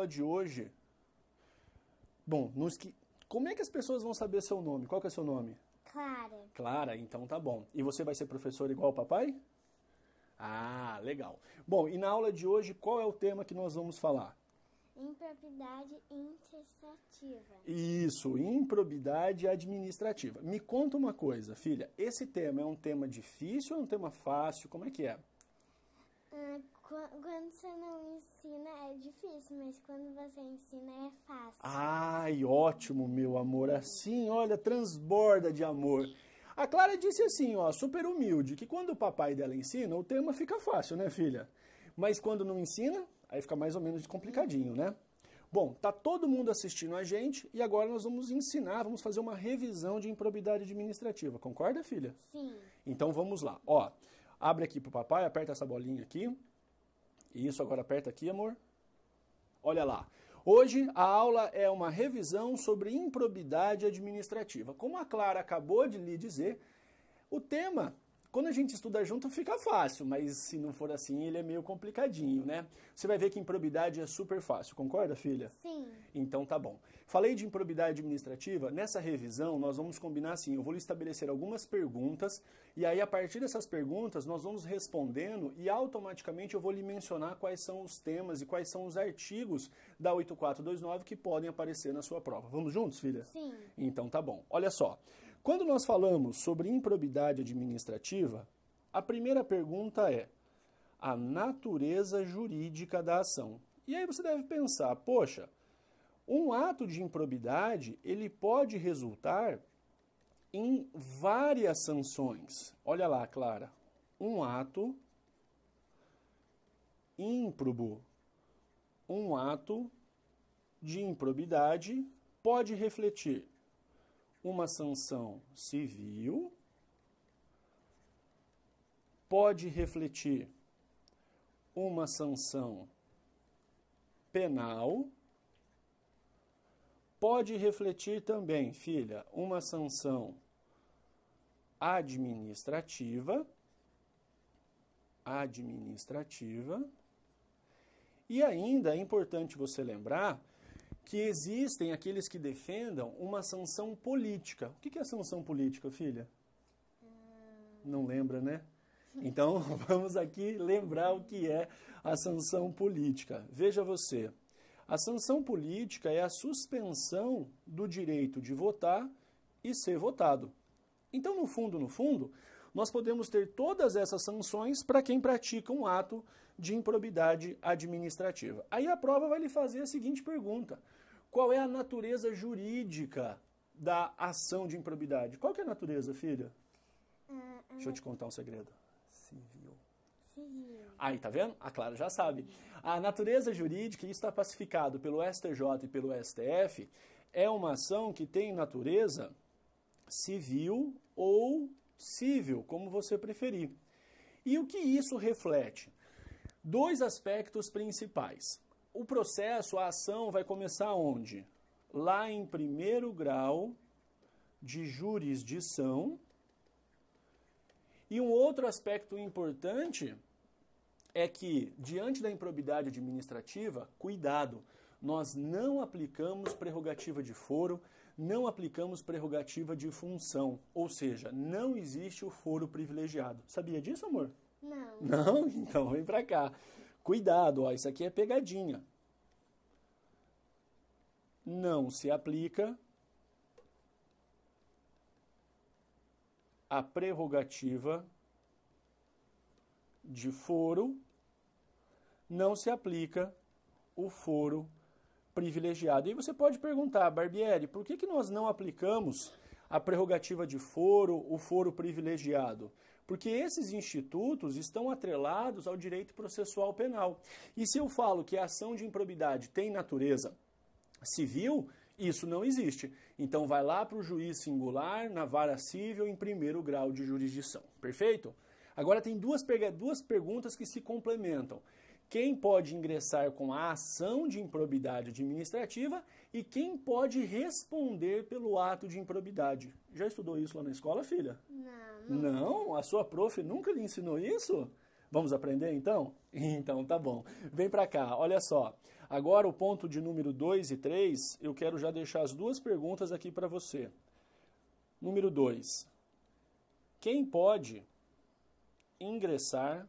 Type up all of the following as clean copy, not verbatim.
aula de hoje... Bom, como é que as pessoas vão saber seu nome? Qual que é seu nome? Clara. Clara, então tá bom. E você vai ser professora igual o papai? Ah, legal. Bom, e na aula de hoje, qual é o tema que nós vamos falar? Improbidade administrativa. Isso, improbidade administrativa. Me conta uma coisa, filha. Esse tema é um tema difícil ou é um tema fácil? Como é que é? Quando você não ensina é difícil, mas quando você ensina é fácil. Ai, ótimo, meu amor. Assim, olha, transborda de amor. A Clara disse assim, ó, super humilde, que quando o papai dela ensina, o tema fica fácil, né, filha? Mas quando não ensina, aí fica mais ou menos complicadinho, né? Bom, tá todo mundo assistindo a gente e agora nós vamos ensinar, vamos fazer uma revisão de improbidade administrativa. Concorda, filha? Sim. Então vamos lá. Ó, abre aqui pro papai, aperta essa bolinha aqui. Isso, agora aperta aqui, amor. Olha lá. Hoje a aula é uma revisão sobre improbidade administrativa. Como a Clara acabou de lhe dizer, o tema, quando a gente estuda junto, fica fácil, mas se não for assim, ele é meio complicadinho, né? Você vai ver que improbidade é super fácil, concorda, filha? Sim. Então tá bom. Falei de improbidade administrativa, nessa revisão nós vamos combinar assim, eu vou lhe estabelecer algumas perguntas, e aí a partir dessas perguntas nós vamos respondendo e automaticamente eu vou lhe mencionar quais são os temas e quais são os artigos da 8429 que podem aparecer na sua prova. Vamos juntos, filha? Sim. Então tá bom. Olha só, quando nós falamos sobre improbidade administrativa, a primeira pergunta é a natureza jurídica da ação. E aí você deve pensar, poxa, um ato de improbidade, ele pode resultar em várias sanções. Olha lá, Clara, um ato ímprobo, um ato de improbidade pode refletir uma sanção civil, pode refletir uma sanção penal, pode refletir também, filha, uma sanção administrativa, e ainda é importante você lembrar que existem aqueles que defendam uma sanção política. O que é sanção política, filha? Não lembra, né? Então, vamos aqui lembrar o que é a sanção política. Veja você, a sanção política é a suspensão do direito de votar e ser votado. Então, no fundo, nós podemos ter todas essas sanções para quem pratica um ato de improbidade administrativa. Aí a prova vai lhe fazer a seguinte pergunta: qual é a natureza jurídica da ação de improbidade? Qual que é a natureza, filha? Deixa eu te contar um segredo. Civil. Aí, tá vendo? A Clara já sabe. A natureza jurídica, isso está pacificado pelo STJ e pelo STF, é uma ação que tem natureza civil ou cível, como você preferir. E o que isso reflete? Dois aspectos principais. O processo, a ação vai começar onde? Lá em primeiro grau de jurisdição. E um outro aspecto importante é que, diante da improbidade administrativa, cuidado, nós não aplicamos prerrogativa de foro, não aplicamos prerrogativa de função, ou seja, não existe o foro privilegiado. Sabia disso, amor? Não. Não? Então vem pra cá. Cuidado, ó, isso aqui é pegadinha. Não se aplica a prerrogativa de foro, não se aplica o foro privilegiado. E aí você pode perguntar, Barbieri, por que nós não aplicamos a prerrogativa de foro, o foro privilegiado? Porque esses institutos estão atrelados ao direito processual penal. E se eu falo que a ação de improbidade tem natureza civil, isso não existe. Então vai lá para o juiz singular, na vara civil, em primeiro grau de jurisdição. Perfeito? Agora tem duas perguntas que se complementam. Quem pode ingressar com a ação de improbidade administrativa e quem pode responder pelo ato de improbidade. Já estudou isso lá na escola, filha? Não. Não? A sua prof nunca lhe ensinou isso? Vamos aprender então? Então tá bom. Vem pra cá, olha só. Agora o ponto de número 2 e 3, eu quero já deixar as duas perguntas aqui para você. Número 2. Quem pode ingressar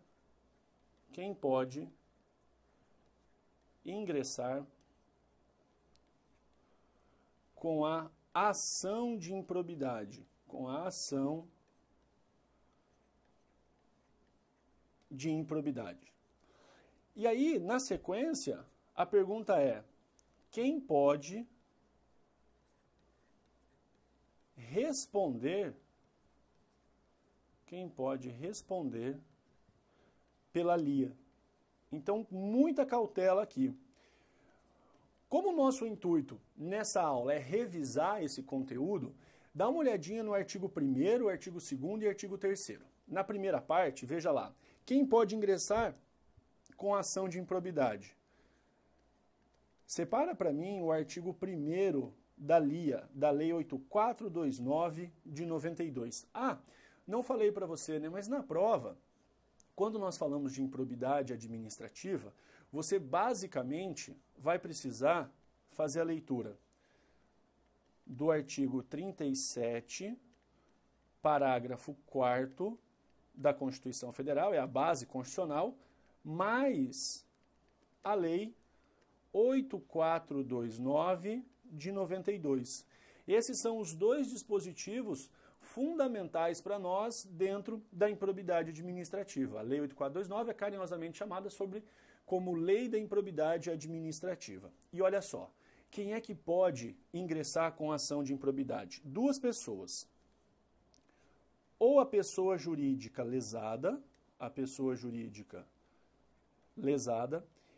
com a ação de improbidade? Com a ação de improbidade. E aí, na sequência, a pergunta é: quem pode responder pela Lia? Então, muita cautela aqui. Como o nosso intuito nessa aula é revisar esse conteúdo, dá uma olhadinha no artigo 1º, artigo 2º e artigo 3º. Na primeira parte, veja lá, quem pode ingressar com a ação de improbidade? Separa para mim o artigo 1º da Lia, da Lei 8429 de 92. Ah, não falei para você, né? Mas na prova, quando nós falamos de improbidade administrativa, você basicamente vai precisar fazer a leitura do artigo 37, parágrafo 4º da Constituição Federal, é a base constitucional, mais a Lei 8429 de 92. Esses são os dois dispositivos fundamentais para nós dentro da improbidade administrativa. A Lei 8429 é carinhosamente chamada como Lei da Improbidade Administrativa. E olha só, quem é que pode ingressar com ação de improbidade? Duas pessoas. Ou a pessoa jurídica lesada,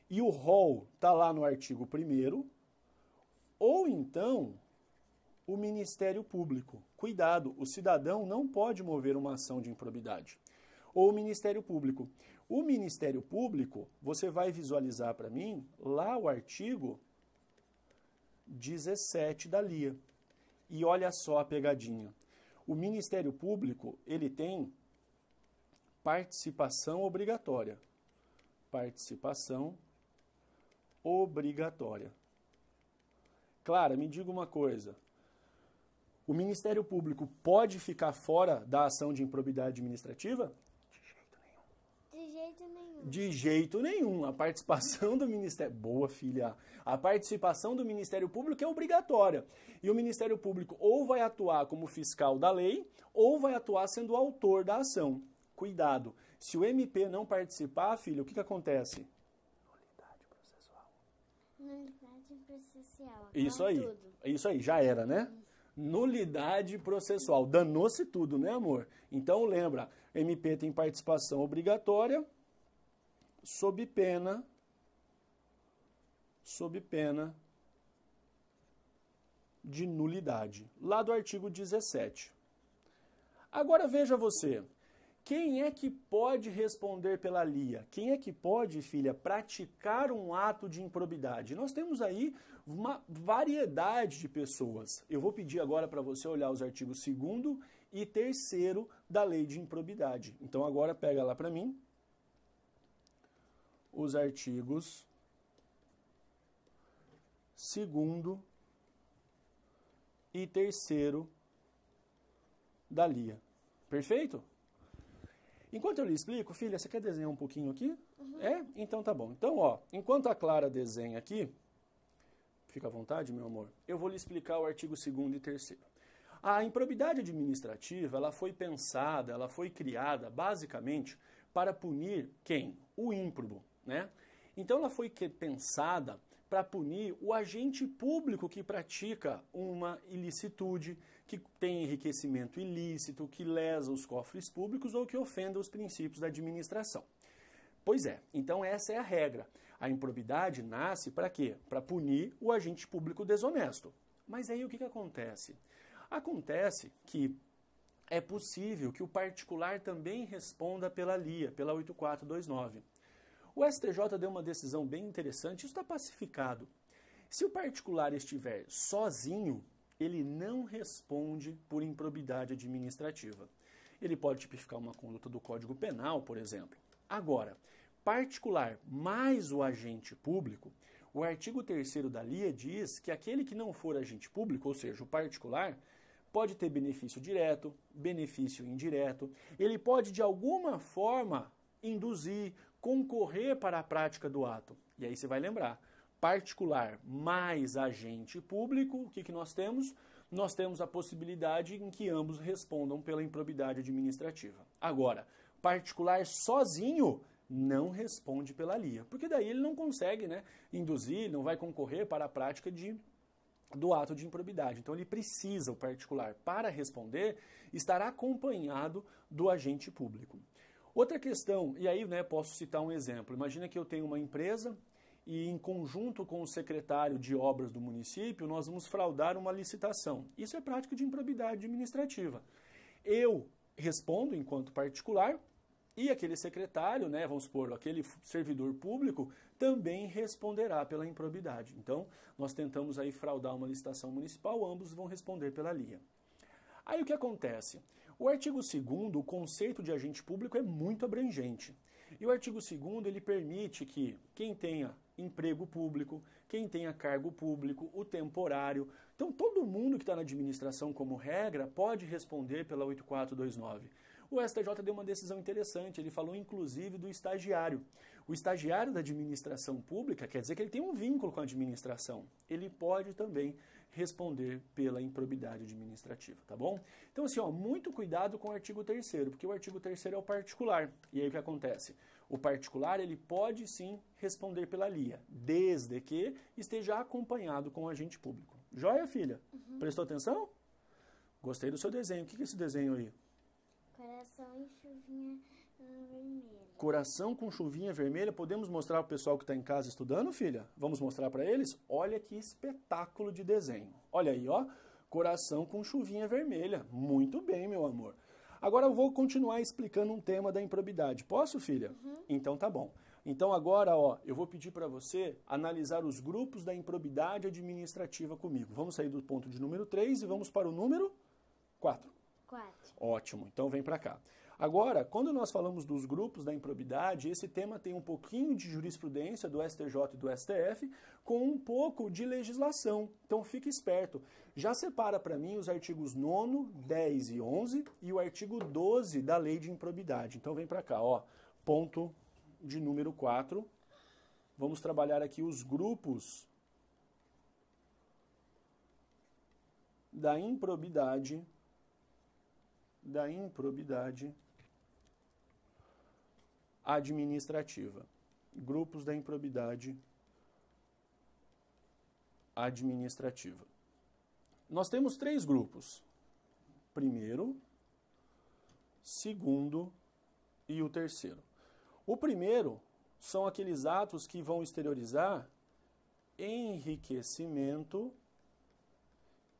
e o rol está lá no artigo 1º, ou então o Ministério Público. Cuidado, o cidadão não pode mover uma ação de improbidade. Ou o Ministério Público. O Ministério Público, você vai visualizar para mim lá o artigo 17 da Lia. E olha só a pegadinha. O Ministério Público, ele tem participação obrigatória. Participação obrigatória. Clara, me diga uma coisa. O Ministério Público pode ficar fora da ação de improbidade administrativa? De jeito nenhum. De jeito nenhum. A participação do Ministério... Boa, filha. A participação do Ministério Público é obrigatória. E o Ministério Público ou vai atuar como fiscal da lei, ou vai atuar sendo o autor da ação. Cuidado. Se o MP não participar, filha, o que acontece? Nulidade processual. Nulidade processual. Isso aí. Tudo. Isso aí, já era, né? Nulidade processual. Danou-se tudo, né, amor? Então, lembra, MP tem participação obrigatória sob pena de nulidade. Lá do artigo 17. Agora, veja você. Quem é que pode responder pela Lia? Quem é que pode, filha, praticar um ato de improbidade? Nós temos aí uma variedade de pessoas. Eu vou pedir agora para você olhar os artigos 2º e 3º da Lei de Improbidade. Então agora pega lá para mim os artigos 2º e 3º da Lia. Perfeito? Enquanto eu lhe explico, filha, você quer desenhar um pouquinho aqui? Uhum. É? Então tá bom. Então, ó, enquanto a Clara desenha aqui, fica à vontade, meu amor, eu vou lhe explicar o artigo 2º e 3º. A improbidade administrativa, ela foi pensada, ela foi criada basicamente para punir quem? O ímprobo, né? Então ela foi pensada para punir o agente público que pratica uma ilicitude, que tem enriquecimento ilícito, que lesa os cofres públicos ou que ofenda os princípios da administração. Pois é, então essa é a regra. A improbidade nasce para quê? Para punir o agente público desonesto. Mas aí o que acontece? Acontece que é possível que o particular também responda pela Lia, pela 8429. O STJ deu uma decisão bem interessante, isso está pacificado. Se o particular estiver sozinho, ele não responde por improbidade administrativa. Ele pode tipificar uma conduta do Código Penal, por exemplo. Agora, particular mais o agente público, o artigo 3º da LIA diz que aquele que não for agente público, ou seja, o particular, pode ter benefício direto, benefício indireto, ele pode de alguma forma induzir, concorrer para a prática do ato. E aí você vai lembrar, particular mais agente público, o que nós temos? Nós temos a possibilidade em que ambos respondam pela improbidade administrativa. Agora, particular sozinho não responde pela LIA, porque daí ele não consegue, né, induzir, não vai concorrer para a prática do ato de improbidade. Então ele precisa, o particular, para responder, estar acompanhado do agente público. Outra questão, e aí, né, posso citar um exemplo. Imagina que eu tenho uma empresa e em conjunto com o secretário de obras do município, nós vamos fraudar uma licitação. Isso é prática de improbidade administrativa. Eu respondo enquanto particular e aquele secretário, né, vamos supor, aquele servidor público, também responderá pela improbidade. Então, nós tentamos aí fraudar uma licitação municipal, ambos vão responder pela LIA. Aí o que acontece? O artigo 2º, o conceito de agente público é muito abrangente. E o artigo 2º, ele permite que quem tenha emprego público, quem tenha cargo público, o temporário, então todo mundo que está na administração como regra pode responder pela 8429. O STJ deu uma decisão interessante, ele falou inclusive do estagiário. O estagiário da administração pública quer dizer que ele tem um vínculo com a administração. Ele pode também responder pela improbidade administrativa, tá bom? Então assim, ó, muito cuidado com o artigo 3º, porque o artigo 3º é o particular. E aí o que acontece? O particular, ele pode sim responder pela LIA, desde que esteja acompanhado com o agente público. Joia, filha? Uhum. Prestou atenção? Gostei do seu desenho. O que é esse desenho aí? Coração e chuvinha vermelha. Coração com chuvinha vermelha. Podemos mostrar para o pessoal que está em casa estudando, filha? Vamos mostrar para eles? Olha que espetáculo de desenho. Olha aí, ó. Coração com chuvinha vermelha. Muito bem, meu amor. Agora eu vou continuar explicando um tema da improbidade. Posso, filha? Uhum. Então tá bom. Então agora, ó, eu vou pedir para você analisar os grupos da improbidade administrativa comigo. Vamos sair do ponto de número 3 e vamos para o número 4. 4. Ótimo, então vem para cá. Agora, quando nós falamos dos grupos da improbidade, esse tema tem um pouquinho de jurisprudência do STJ e do STF, com um pouco de legislação. Então fique esperto. Já separa para mim os artigos 9º, 10 e 11 e o artigo 12 da lei de improbidade. Então vem para cá, ó, ponto de número 4. Vamos trabalhar aqui os grupos da improbidade administrativa. Grupos da improbidade administrativa. Nós temos 3 grupos. Primeiro, segundo e o terceiro. O primeiro são aqueles atos que vão exteriorizar enriquecimento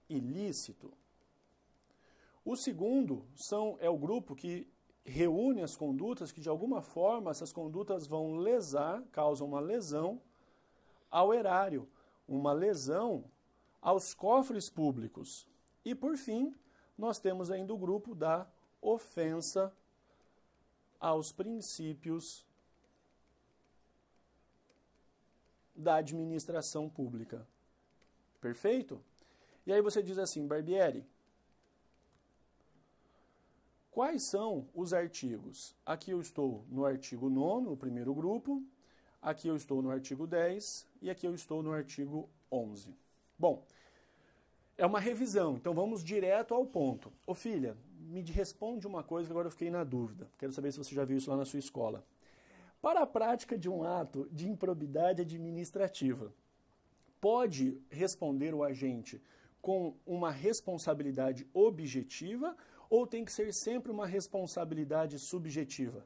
ilícito. O segundo é o grupo que reúne as condutas que, de alguma forma, essas condutas vão causam uma lesão ao erário, uma lesão aos cofres públicos. E, por fim, nós temos ainda o grupo da ofensa aos princípios da administração pública. Perfeito? E aí você diz assim, Barbieri, quais são os artigos? Aqui eu estou no artigo 9º, o primeiro grupo, aqui eu estou no artigo 10 e aqui eu estou no artigo 11. Bom, é uma revisão, então vamos direto ao ponto. Ô filha, me responde uma coisa que agora eu fiquei na dúvida. Quero saber se você já viu isso lá na sua escola. Para a prática de um ato de improbidade administrativa, pode responder o agente com uma responsabilidade objetiva ou tem que ser sempre uma responsabilidade subjetiva?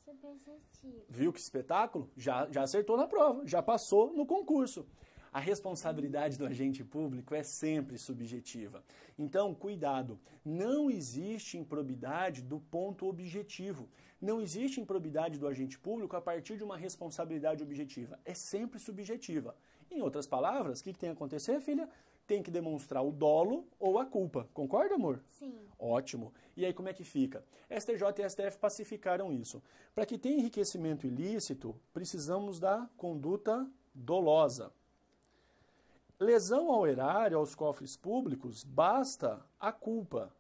Subjetiva. Viu que espetáculo? Já acertou na prova, já passou no concurso. A responsabilidade do agente público é sempre subjetiva. Então, cuidado, não existe improbidade do ponto objetivo. Não existe improbidade do agente público a partir de uma responsabilidade objetiva. É sempre subjetiva. Em outras palavras, o que tem que acontecer, filha? Tem que demonstrar o dolo ou a culpa. Concorda, amor? Sim. Ótimo. E aí como é que fica? STJ e STF pacificaram isso. Para que tenha enriquecimento ilícito, precisamos da conduta dolosa. Lesão ao erário, aos cofres públicos, basta a culpa.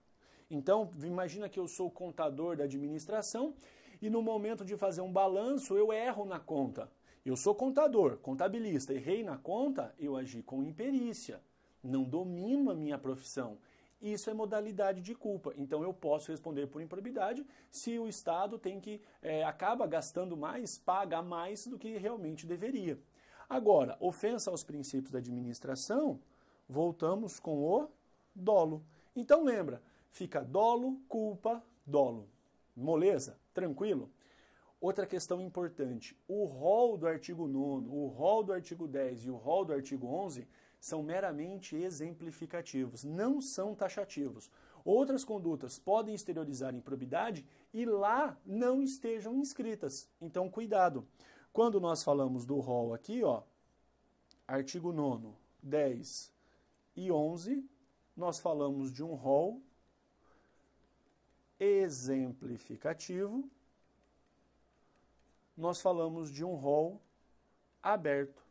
Então, imagina que eu sou contador da administração e no momento de fazer um balanço eu erro na conta. Eu sou contador, contabilista, errei na conta, eu agi com imperícia. Não domino a minha profissão. Isso é modalidade de culpa. Então eu posso responder por improbidade se o Estado acaba gastando mais, paga mais do que realmente deveria. Agora, ofensa aos princípios da administração, voltamos com o dolo. Então lembra, fica dolo, culpa, dolo. Moleza? Tranquilo? Outra questão importante, o rol do artigo 9º, o rol do artigo 10 e o rol do artigo 11 são meramente exemplificativos, não são taxativos. Outras condutas podem exteriorizar improbidade e lá não estejam inscritas. Então, cuidado. Quando nós falamos do rol aqui, ó, artigo 9º, 10 e 11, nós falamos de um rol exemplificativo, nós falamos de um rol aberto.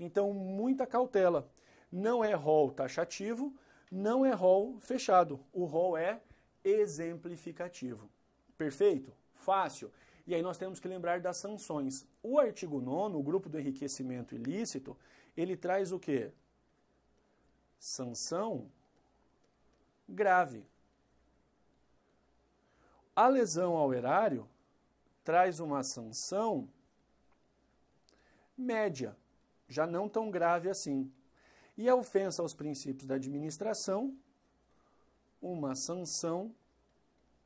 Então, muita cautela. Não é rol taxativo, não é rol fechado. O rol é exemplificativo. Perfeito? Fácil. E aí nós temos que lembrar das sanções. O artigo 9º, o grupo do enriquecimento ilícito, ele traz o quê? Sanção grave. A lesão ao erário traz uma sanção média, já não tão grave assim. E a ofensa aos princípios da administração, uma sanção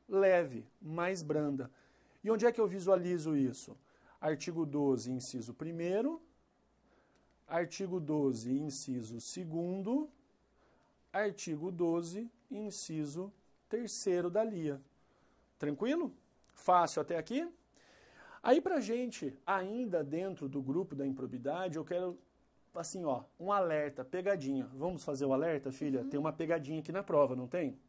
leve, mais branda. E onde é que eu visualizo isso? Artigo 12, inciso 1º, artigo 12, inciso 2º, artigo 12, inciso 3º da LIA. Tranquilo? Fácil até aqui? Aí pra gente, ainda dentro do grupo da improbidade, eu quero, assim, ó, um alerta, pegadinha. Vamos fazer o alerta, filha? Uhum. Tem uma pegadinha aqui na prova, não tem?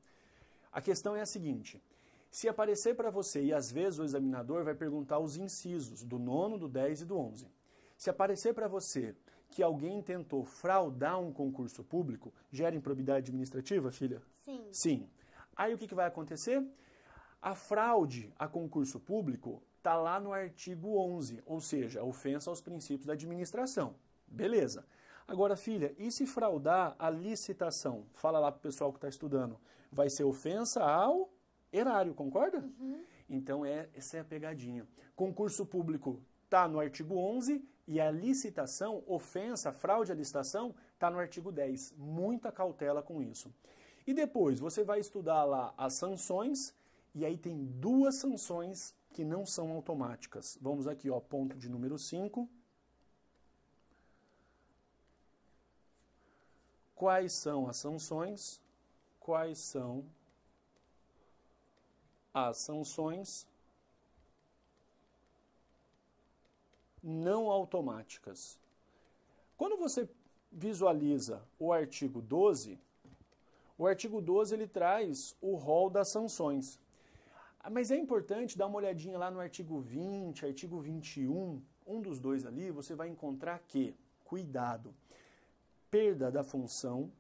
A questão é a seguinte, se aparecer para você, e às vezes o examinador vai perguntar os incisos do 9º, do 10 e do 11. Se aparecer para você que alguém tentou fraudar um concurso público, gera improbidade administrativa, filha? Sim. Sim. Aí o que vai acontecer? A fraude a concurso público está lá no artigo 11, ou seja, a ofensa aos princípios da administração. Beleza. Agora, filha, e se fraudar a licitação? Fala lá para o pessoal que está estudando. Vai ser ofensa ao erário, concorda? Uhum. Então, essa é a pegadinha. Concurso público está no artigo 11 e a licitação, ofensa, fraude à licitação, está no artigo 10. Muita cautela com isso. E depois, você vai estudar lá as sanções, e aí tem duas sanções que não são automáticas. Vamos aqui, ó, ponto de número 5. Quais são as sanções? Quais são as sanções não automáticas? Quando você visualiza o artigo 12 ele traz o rol das sanções. Mas é importante dar uma olhadinha lá no artigo 20, artigo 21, um dos dois ali, você vai encontrar que, cuidado, perda da função,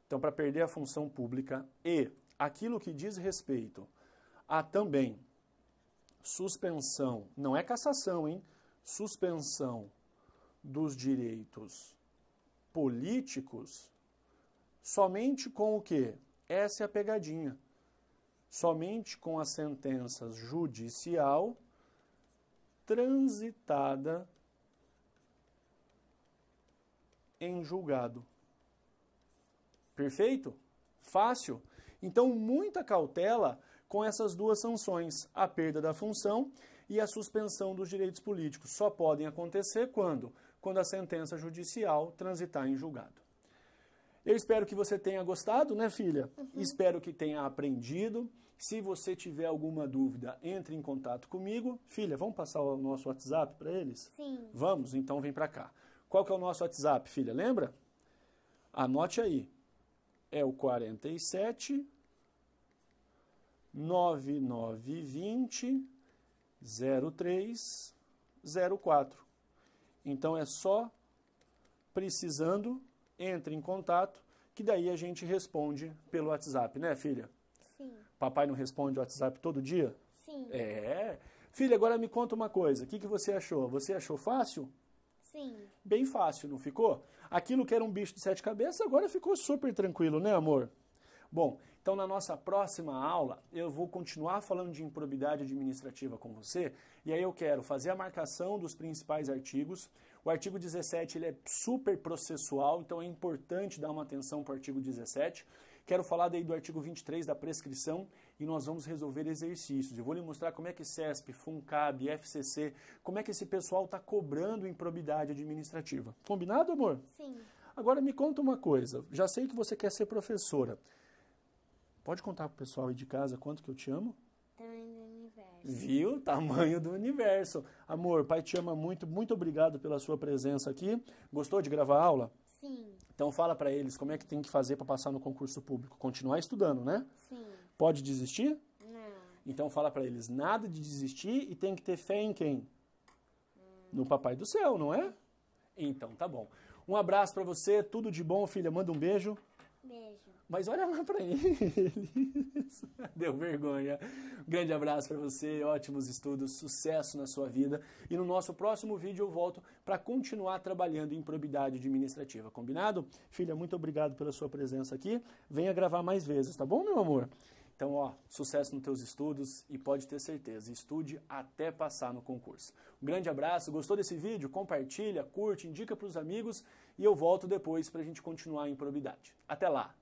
então para perder a função pública e aquilo que diz respeito a também suspensão, não é cassação, hein? Suspensão dos direitos políticos, somente com o quê? Essa é a pegadinha. Somente com a sentença judicial transitada em julgado. Perfeito? Fácil? Então, muita cautela com essas duas sanções, a perda da função e a suspensão dos direitos políticos. Só podem acontecer quando? Quando a sentença judicial transitar em julgado. Eu espero que você tenha gostado, né, filha? Uhum. Espero que tenha aprendido. Se você tiver alguma dúvida, entre em contato comigo. Filha, vamos passar o nosso WhatsApp para eles? Sim. Vamos? Então vem para cá. Qual que é o nosso WhatsApp, filha? Lembra? Anote aí. É o 47 9920 0304. Então é só precisando, entre em contato, que daí a gente responde pelo WhatsApp, né, filha? Sim. Papai não responde o WhatsApp todo dia? Sim. É. Filha, agora me conta uma coisa. O que você achou? Você achou fácil? Sim. Bem fácil, não ficou? Aquilo que era um bicho de 7 cabeças agora ficou super tranquilo, né, amor? Bom, então na nossa próxima aula eu vou continuar falando de improbidade administrativa com você, e aí eu quero fazer a marcação dos principais artigos. O artigo 17 ele é super processual, então é importante dar uma atenção para o artigo 17. Quero falar daí do artigo 23 da prescrição e nós vamos resolver exercícios. Eu vou lhe mostrar como é que CESP, FUNCAB, FCC, como é que esse pessoal está cobrando improbidade administrativa. Combinado, amor? Sim. Agora me conta uma coisa. Já sei que você quer ser professora. Pode contar pro pessoal aí de casa quanto que eu te amo? Tamanho do universo. Viu? Tamanho do universo. Amor, pai te ama muito. Muito obrigado pela sua presença aqui. Gostou de gravar a aula? Sim. Então fala para eles como é que tem que fazer para passar no concurso público. Continuar estudando, né? Sim. Pode desistir? Não. Então fala para eles, nada de desistir e tem que ter fé em quem? No Papai do Céu, não é? Então tá bom. Um abraço para você, tudo de bom, filha. Manda um beijo. Beijo. Mas olha lá para eles. Deu vergonha. Um grande abraço para você, ótimos estudos, sucesso na sua vida. E no nosso próximo vídeo eu volto para continuar trabalhando em improbidade administrativa. Combinado? Filha, muito obrigado pela sua presença aqui. Venha gravar mais vezes, tá bom, meu amor? Então, ó, sucesso nos teus estudos e pode ter certeza, estude até passar no concurso. Um grande abraço, gostou desse vídeo? Compartilha, curte, indica para os amigos e eu volto depois para a gente continuar em improbidade. Até lá!